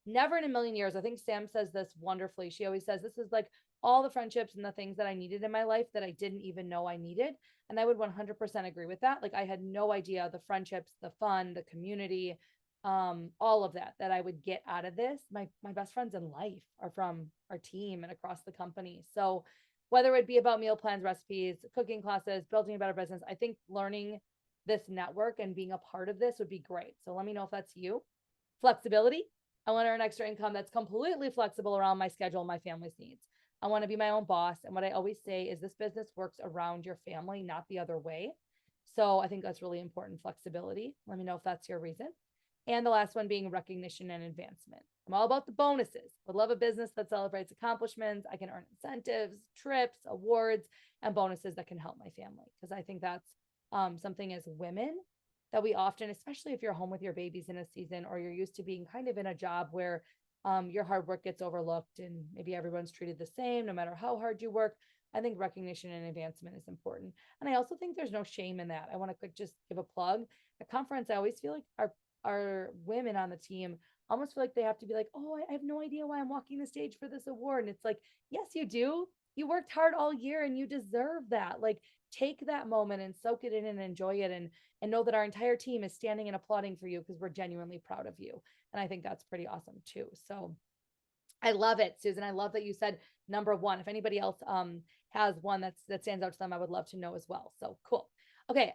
Never in a million years. I think Sam says this wonderfully. She always says, this is like all the friendships and the things that I needed in my life that I didn't even know I needed. And I would 100% agree with that. Like, I had no idea the friendships, the fun, the community, all of that I would get out of this. My best friends in life are from our team and across the company. So whether it be about meal plans, recipes, cooking classes, building a better business, I think learning this network and being a part of this would be great. So let me know if that's you. Flexibility. I want to earn extra income that's completely flexible around my schedule and my family's needs. I want to be my own boss. And what I always say is this business works around your family, not the other way. So I think that's really important, flexibility. Let me know if that's your reason. And the last one being recognition and advancement. I'm all about the bonuses. I love a business that celebrates accomplishments. I can earn incentives, trips, awards, and bonuses that can help my family. Because I think that's something as women that we often, especially if you're home with your babies in a season, or you're used to being kind of in a job where your hard work gets overlooked and maybe everyone's treated the same no matter how hard you work. I think recognition and advancement is important. And I also think there's no shame in that. I want to quick just give a plug. At conference, I always feel like our women on the team almost feel like they have to be like, oh, I have no idea why I'm walking the stage for this award. And it's like, yes, you do. You worked hard all year and you deserve that. Like, take that moment and soak it in and enjoy it, and know that our entire team is standing and applauding for you because we're genuinely proud of you. And I think that's pretty awesome too. So I love it, Susan. I love that you said number 1. If anybody else has one that stands out to them, I would love to know as well. So cool. Okay.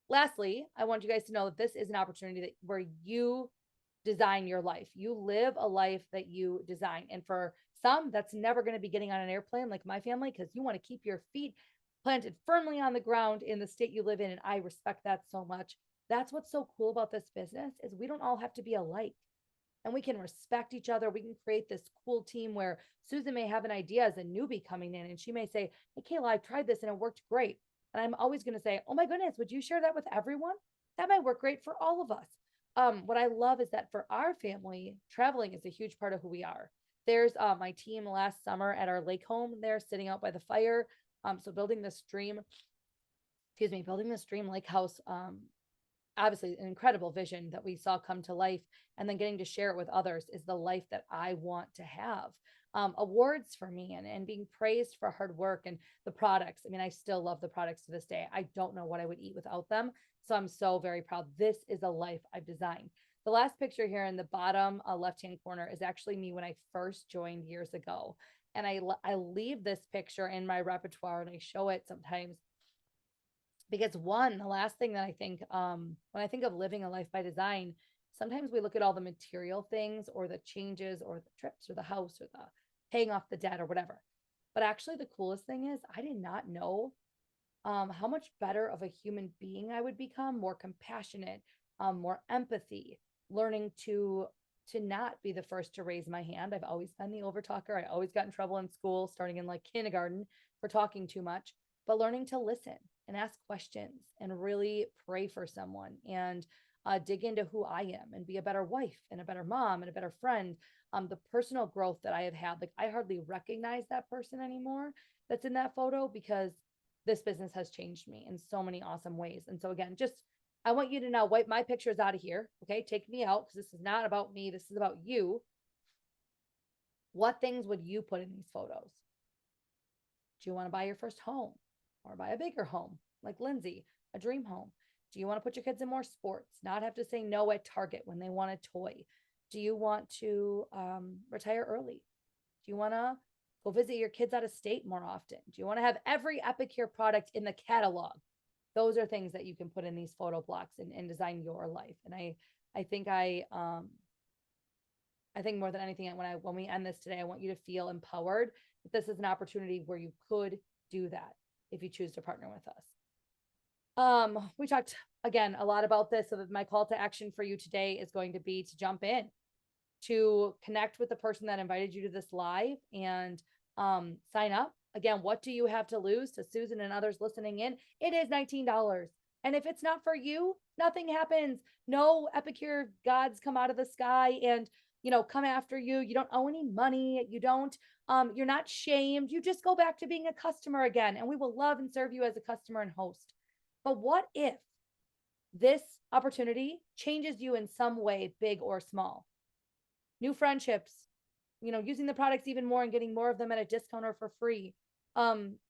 Lastly, I want you guys to know that this is an opportunity where you design your life. You live a life that you design. And for some, that's never going to be getting on an airplane like my family, because you want to keep your feet planted firmly on the ground in the state you live in. And I respect that so much. That's what's so cool about this business is we don't all have to be alike, and we can respect each other. We can create this cool team where Susan may have an idea as a newbie coming in, and she may say, "Hey, Kayla, I've tried this and it worked great." And I'm always going to say, "Oh my goodness, would you share that with everyone? That might work great for all of us." What I love is that for our family, traveling is a huge part of who we are. There's my team last summer at our lake home there, sitting out by the fire. So building this dream, excuse me, building this dream lake house, obviously an incredible vision that we saw come to life, and then getting to share it with others is the life that I want to have. Awards for me, and being praised for hard work and the products. I mean, I still love the products to this day. I don't know what I would eat without them. So I'm so very proud. This is a life I've designed. The last picture here in the bottom left-hand corner is actually me when I first joined years ago. And I leave this picture in my repertoire and I show it sometimes because one, the last thing that I think, when I think of living a life by design, sometimes we look at all the material things or the changes or the trips or the house or the paying off the debt or whatever. But actually, the coolest thing is I did not know how much better of a human being I would become, more compassionate, more empathy, learning to not be the first to raise my hand. I've always been the overtalker. I always got in trouble in school, starting in like kindergarten for talking too much, but learning to listen and ask questions and really pray for someone and dig into who I am and be a better wife and a better mom and a better friend. The personal growth that I have had, like I hardly recognize that person anymore that's in that photo because this business has changed me in so many awesome ways. And so again, just I want you to now wipe my pictures out of here. Okay. Take me out because this is not about me. This is about you. What things would you put in these photos? Do you want to buy your first home or buy a bigger home like Lindsay, a dream home? Do you want to put your kids in more sports, not have to say no at Target when they want a toy? Do you want to retire early? Do you want to go visit your kids out of state more often? Do you want to have every Epicure product in the catalog? Those are things that you can put in these photo blocks and design your life. And I think I think more than anything, when we end this today, I want you to feel empowered that this is an opportunity where you could do that if you choose to partner with us. We talked again a lot about this. So that my call to action for you today is going to be to jump in, to connect with the person that invited you to this live and sign up. Again, what do you have to lose? To Susan and others listening in, it is $19. And if it's not for you, nothing happens. No Epicure gods come out of the sky and come after you. You don't owe any money. You don't, you're not shamed. You just go back to being a customer again, and we will love and serve you as a customer and host. But what if this opportunity changes you in some way, big or small? New friendships, using the products even more and getting more of them at a discount or for free,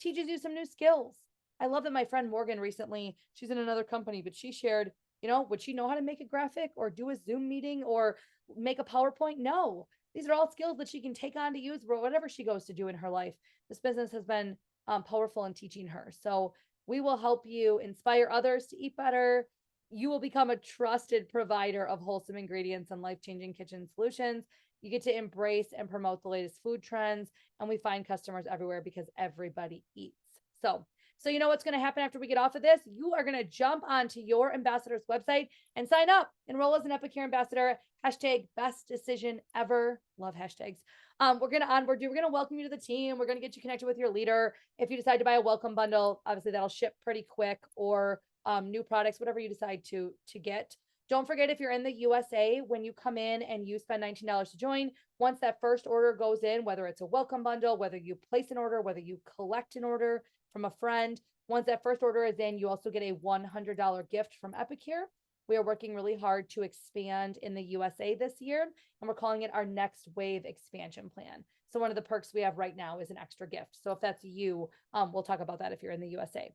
teaches you some new skills. I love that my friend Morgan recently, she's in another company, but she shared, would she know how to make a graphic or do a Zoom meeting or make a PowerPoint? No, these are all skills that she can take on to use whatever she goes to do in her life. This business has been powerful in teaching her. So we will help you inspire others to eat better. You will become a trusted provider of wholesome ingredients and life-changing kitchen solutions. You get to embrace and promote the latest food trends, and we find customers everywhere because everybody eats. So you know what's going to happen after we get off of this? You are going to jump onto your ambassador's website and sign up. Enroll as an Epicure ambassador. Hashtag best decision ever. Love hashtags. We're going to onboard you. We're going to welcome you to the team. We're going to get you connected with your leader. If you decide to buy a welcome bundle, obviously that'll ship pretty quick, or new products, whatever you decide to get. Don't forget, if you're in the USA, when you come in and you spend $19 to join, once that first order goes in, whether it's a welcome bundle, whether you place an order, whether you collect an order from a friend, once that first order is in, you also get a $100 gift from Epicure. We are working really hard to expand in the USA this year, and we're calling it our next wave expansion plan. So one of the perks we have right now is an extra gift. So if that's you, we'll talk about that if you're in the USA.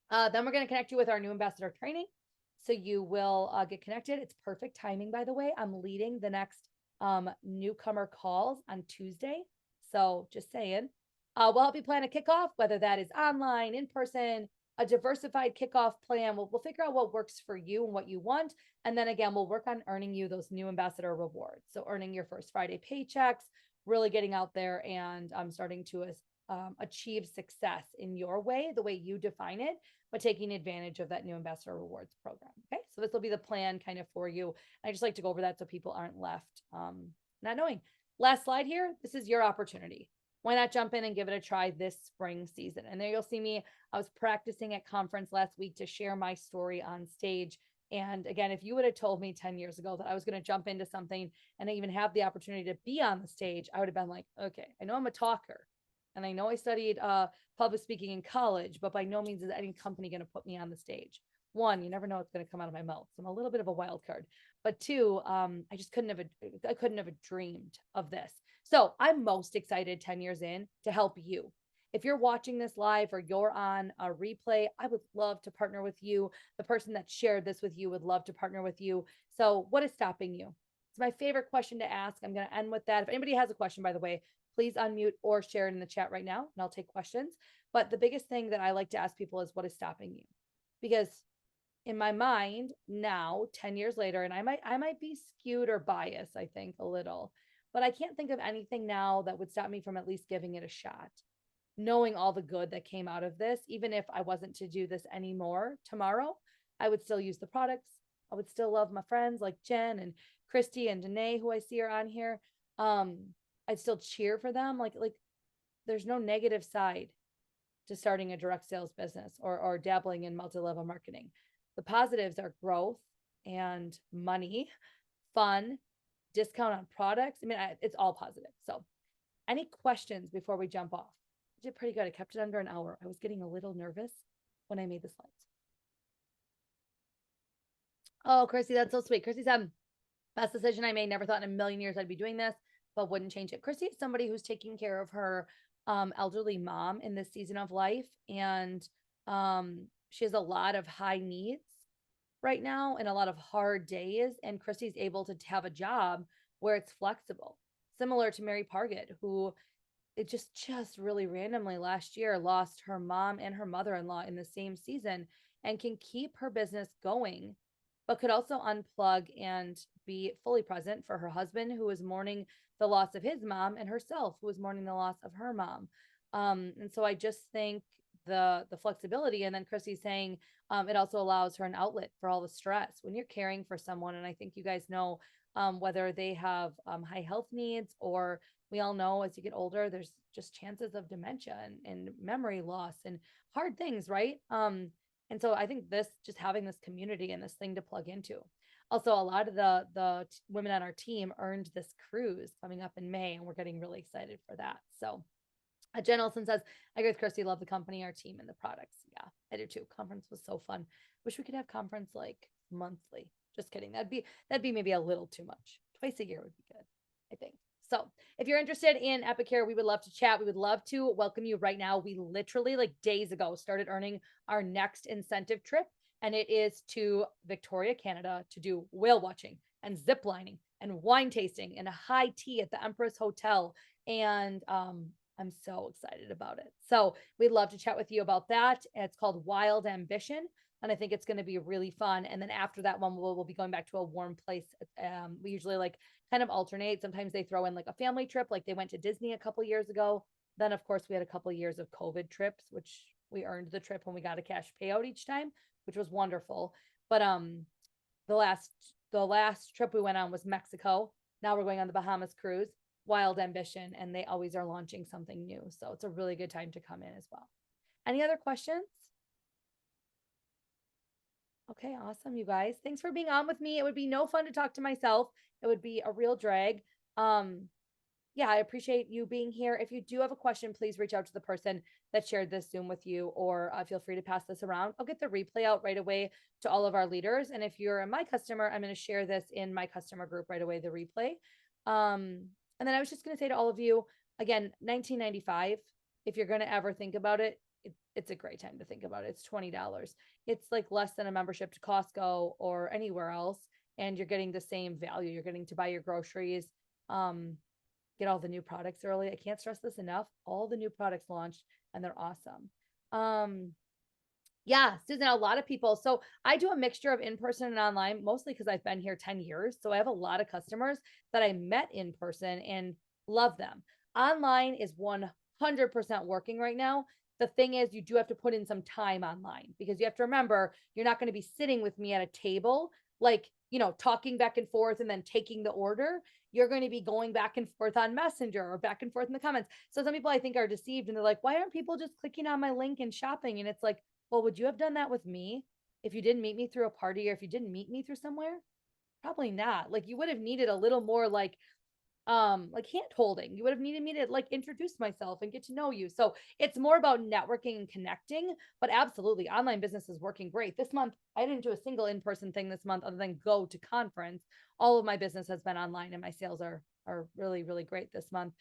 Then we're going to connect you with our new ambassador training. So you will get connected. It's perfect timing, by the way. I'm leading the next newcomer calls on Tuesday. So just saying, we'll help you plan a kickoff, whether that is online, in person, a diversified kickoff plan. We'll figure out what works for you and what you want. And then again, we'll work on earning you those new ambassador rewards. So earning your first Friday paychecks, really getting out there and starting to achieve success in your way, the way you define it, but taking advantage of that new ambassador rewards program. Okay. So this will be the plan kind of for you. I just like to go over that so people aren't left not knowing. Last slide here. This is your opportunity. Why not jump in and give it a try this spring season? And there you'll see me. I was practicing at conference last week to share my story on stage. And again, if you would have told me 10 years ago that I was going to jump into something and I even have the opportunity to be on the stage, I would have been like, okay, I know I'm a talker and I know I studied public speaking in college, but by no means is any company going to put me on the stage. One, you never know what's going to come out of my mouth. So I'm a little bit of a wild card. But two, I just couldn't have dreamed of this. So I'm most excited 10 years in to help you. If you're watching this live or you're on a replay, I would love to partner with you. The person that shared this with you would love to partner with you. So what is stopping you? It's my favorite question to ask. I'm going to end with that. If anybody has a question, by the way, please unmute or share it in the chat right now, and I'll take questions. But the biggest thing that I like to ask people is what is stopping you? Because in my mind now, 10 years later, and I might be skewed or biased, I think a little, but I can't think of anything now that would stop me from at least giving it a shot, knowing all the good that came out of this. Even if I wasn't to do this anymore tomorrow, I would still use the products. I would still love my friends like Jen and Christy and Danae, who I see are on here. I'd still cheer for them. Like there's no negative side to starting a direct sales business or dabbling in multi-level marketing. The positives are growth and money, fun, discount on products. I mean, it's all positive. So any questions before we jump off? I did pretty good. I kept it under an hour. I was getting a little nervous when I made the slides. Oh, Chrissy, that's so sweet. Chrissy said, best decision I made. Never thought in a million years I'd be doing this, but wouldn't change it. Chrissy is somebody who's taking care of her elderly mom in this season of life. And she has a lot of high needs right now and a lot of hard days. And Christy's able to have a job where it's flexible, similar to Mary Pargett, who it just really randomly last year lost her mom and her mother-in-law in the same season and can keep her business going, but could also unplug and be fully present for her husband, who is mourning the loss of his mom, and herself, who is mourning the loss of her mom. And so I just think the flexibility, and then Chrissy's saying it also allows her an outlet for all the stress when you're caring for someone. And I think you guys know whether they have high health needs, or we all know as you get older, there's just chances of dementia and memory loss and hard things, right? And so I think this, just having this community and this thing to plug into. Also, a lot of the women on our team earned this cruise coming up in May, and we're getting really excited for that. So Jen Olson says, I agree with Kirsty, love the company, our team, and the products. Yeah, I do too. Conference was so fun. Wish we could have conference like monthly. Just kidding. That'd be maybe a little too much. Twice a year would be good, I think. So if you're interested in Epicure, we would love to chat. We would love to welcome you right now. We literally like days ago started earning our next incentive trip, and it is to Victoria, Canada, to do whale watching and zip lining and wine tasting and a high tea at the Empress Hotel. And I'm so excited about it. So we'd love to chat with you about that. It's called Wild Ambition, and I think it's going to be really fun. And then after that one, we'll be going back to a warm place. We usually like kind of alternate. Sometimes they throw in like a family trip, like they went to Disney a couple years ago. Then of course we had a couple of years of COVID trips, which we earned the trip when we got a cash payout each time, which was wonderful. But the last trip we went on was Mexico. Now we're going on the Bahamas cruise, Wild Ambition, and they always are launching something new. So it's a really good time to come in as well. Any other questions? Okay, awesome, you guys. Thanks for being on with me. It would be no fun to talk to myself. It would be a real drag. Yeah, I appreciate you being here. If you do have a question, please reach out to the person that shared this Zoom with you, or feel free to pass this around. I'll get the replay out right away to all of our leaders. And if you're a my customer, I'm going to share this in my customer group right away, the replay. And then I was just going to say to all of you, again, 1995, if you're going to ever think about it, it's a great time to think about it. It's $20. It's like less than a membership to Costco or anywhere else. And you're getting the same value. You're getting to buy your groceries, get all the new products early. I can't stress this enough. All the new products launched and they're awesome. Yeah, Susan, a lot of people. So I do a mixture of in-person and online, mostly because I've been here 10 years. So I have a lot of customers that I met in person and love them. Online is 100% working right now. The thing is, you do have to put in some time online because you have to remember you're not going to be sitting with me at a table, like, talking back and forth and then taking the order. You're going to be going back and forth on Messenger or back and forth in the comments. So some people I think are deceived and they're like, why aren't people just clicking on my link and shopping? And it's like, well, would you have done that with me if you didn't meet me through a party or if you didn't meet me through somewhere? Probably not. Like you would have needed a little more like hand holding. You would have needed me to like introduce myself and get to know you. So it's more about networking and connecting, but absolutely online business is working great. This month I didn't do a single in-person thing this month other than go to conference. All of my business has been online and my sales are really really great this month.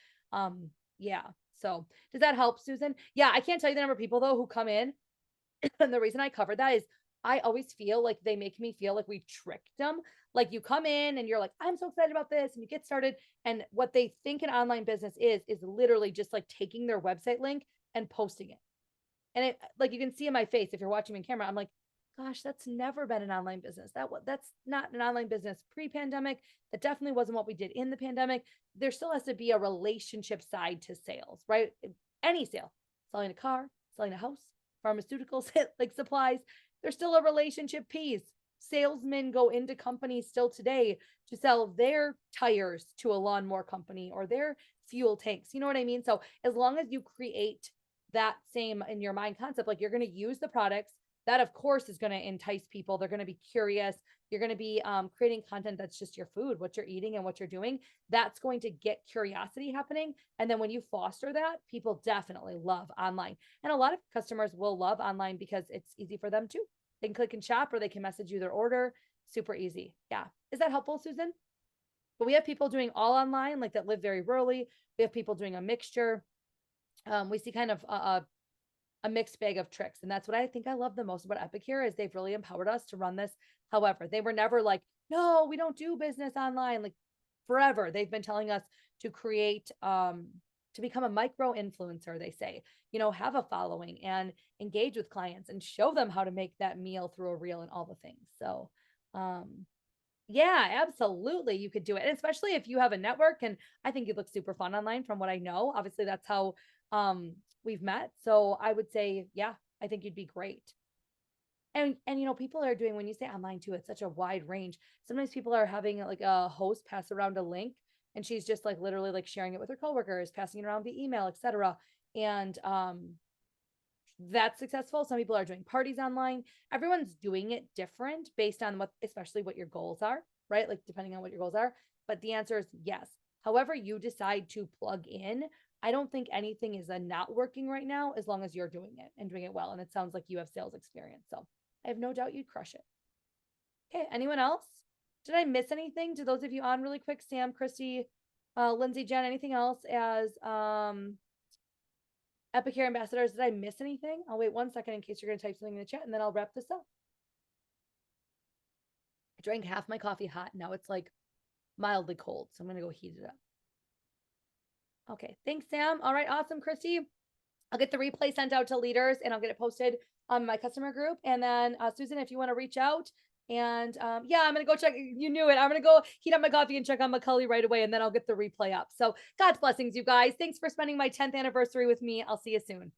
Yeah. So does that help, Susan? Yeah, I can't tell you the number of people though who come in and the reason I covered that is I always feel like they make me feel like we tricked them. Like you come in and you're like, I'm so excited about this. And you get started. And what they think an online business is literally just like taking their website link and posting it. And it, like you can see in my face, if you're watching me on camera, I'm like, gosh, that's never been an online business. That's not an online business pre-pandemic. That definitely wasn't what we did in the pandemic. There still has to be a relationship side to sales, right? Any sale, selling a car, selling a house, pharmaceuticals, like supplies, there's still a relationship piece. Salesmen go into companies still today to sell their tires to a lawnmower company or their fuel tanks. You know what I mean? So as long as you create that same in your mind concept, like you're going to use the products, that of course is going to entice people. They're going to be curious. You're going to be creating content that's just your food, what you're eating and what you're doing. That's going to get curiosity happening. And then when you foster that, people definitely love online. And a lot of customers will love online because it's easy for them too. They can click and shop or they can message you their order. Super easy. Yeah. Is that helpful, Susan? But we have people doing all online, like that live very rurally. We have people doing a mixture. We see kind of a mixed bag of tricks. And that's what I think I love the most about Epicure is they've really empowered us to run this. However, they were never like, no, we don't do business online. Like forever, they've been telling us to create, to become a micro influencer, they say, have a following and engage with clients and show them how to make that meal through a reel and all the things. So, yeah, absolutely. You could do it. And especially if you have a network and I think you look super fun online from what I know. Obviously that's how we've met. So I would say, yeah, I think you'd be great. And people are doing when you say online too, it's such a wide range. Sometimes people are having like a host pass around a link and she's just like literally like sharing it with her coworkers, passing it around via email, etc. And that's successful. Some people are doing parties online. Everyone's doing it different based on especially what your goals are, right? Like depending on what your goals are. But the answer is yes. However, you decide to plug in, I don't think anything is not working right now as long as you're doing it and doing it well. And it sounds like you have sales experience. So I have no doubt you'd crush it. Okay. Anyone else? Did I miss anything? To those of you on really quick, Sam, Christy, Lindsay, Jen, anything else as Epicure ambassadors, did I miss anything? I'll wait 1 second in case you're going to type something in the chat and then I'll wrap this up. I drank half my coffee hot. Now it's like mildly cold. So I'm going to go heat it up. Okay. Thanks, Sam. All right. Awesome, Christy. I'll get the replay sent out to leaders and I'll get it posted on my customer group. And then Susan, if you want to reach out and yeah, I'm going to go check. You knew it. I'm going to go heat up my coffee and check on McCully right away. And then I'll get the replay up. So God's blessings, you guys. Thanks for spending my 10th anniversary with me. I'll see you soon.